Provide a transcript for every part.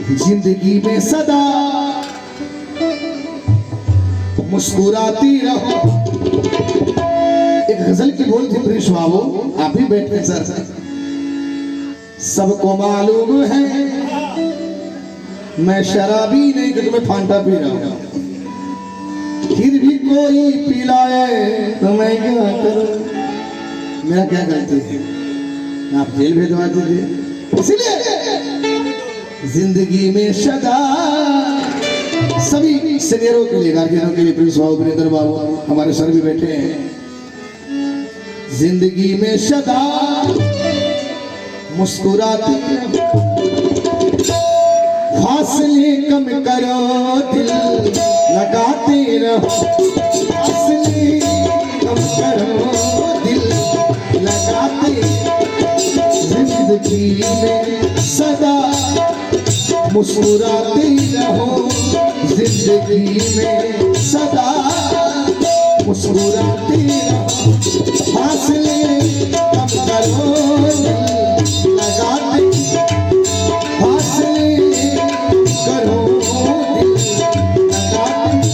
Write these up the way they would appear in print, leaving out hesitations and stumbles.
जिंदगी में सदा मुस्कुराती रहो। एक गजल की बोल थी प्रिंस बाबू, आप ही बैठे सर। सबको मालूम है मैं शराबी नहीं कि तुम्हें फांटा पी रहा हूं, फिर भी कोई पिलाए तो मैं क्या करूं? मेरा क्या गलती है? आप जेल भेजवा दीजिए। इसलिए जिंदगी में सदा सभी सीनियरों के लिए, गार्जियनों के लिए, प्रिंस बाबू, वीरेंद्र बाबू, हमारे सर भी बैठे हैं। जिंदगी में सदा मुस्कुराते फासले कम करो, दिल लगाते रहो। फासले कम करो, दिल लगाते। जिंदगी में सदा मुस्कुराते रहो। जिंदगी में सदा मुस्कुराते रहो। फासले कम करो, लगाते। फासले करो, लगाते।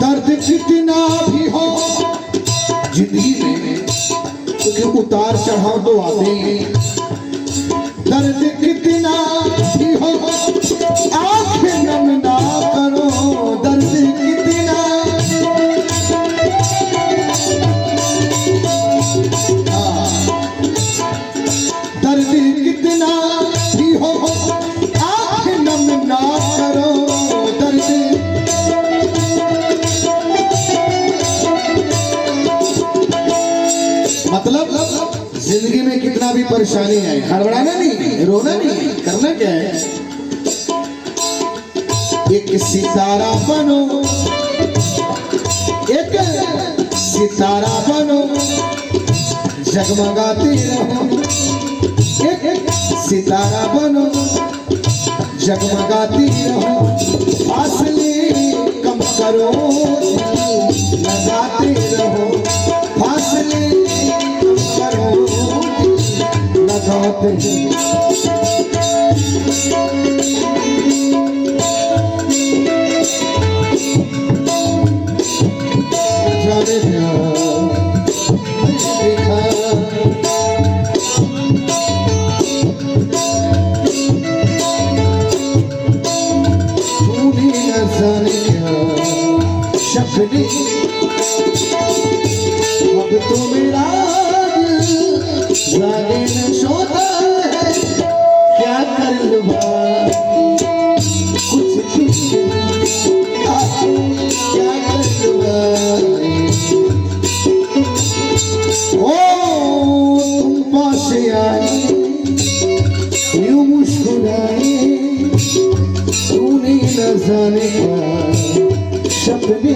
दर्द कितना भी हो जिंदगी में, क्योंकि उतार चढ़ाव तो आते हैं। दर्द कितना भी हो आंखें नम ना करो। दर्द कितना, दर्द कितना भी हो आंखें नम ना करो। दर्द मतलब जिंदगी में कितना भी परेशानी है, हड़बड़ाना नहीं, रोना नहीं, करना क्या है? एक सितारा बनो, एक सितारा बनो, जगमगाते रहो। एक सितारा बनो, जगमगाती रहो। फासले कम करो, लगाते रहो। फासले करो, लगाते। जाने क्या देखा, तूने न जाने क्या सपने। अब तो मेरा जागे न सोता है, क्या कर लूँगा कुछ क्या कर लूँगा। ओ तुम पास आए यूं मुस्कुराए, तूने न जाने क्या सपने।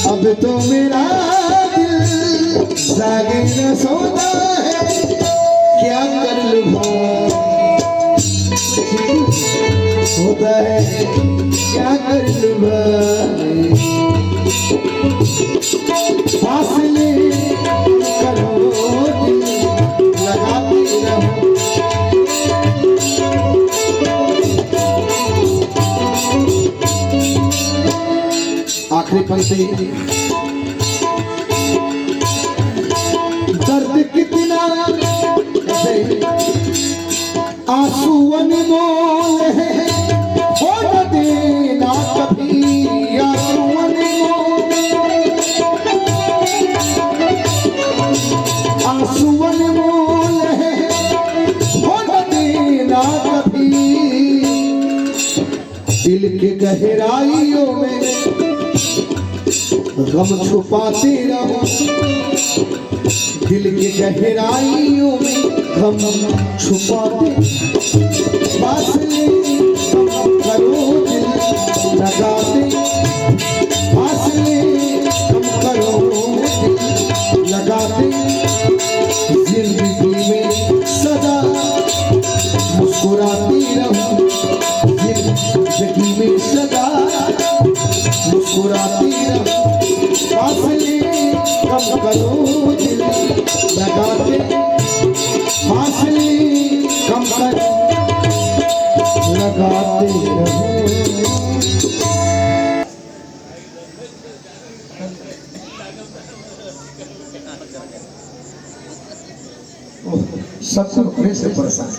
अब तो मेरा जागे न सोता है, क्या कर लूँगा होता है, क्या कर लूँगा। फासले करो, लगाते रहो। आखिरी पंक्ति। दर्द कितना आंसू अनमोल है, हो न देना कभी आंसू अनमोल। आंसू अनमोल है, ना कभी दिल के गहराइयों में गम छुपाते रहो, दिल के गहराइयों में गम छुपाते, फासले कम करो दिल लगाते, फासले कम करो दिल लगाते, जिंदगी में सदा मुस्कुराती रहो, जिंदगी में सदा मुस्कुराती रहो, फासले कम करो दिल लगाते, फासले कम करो लगाते रहो। सबको अपने से परेशान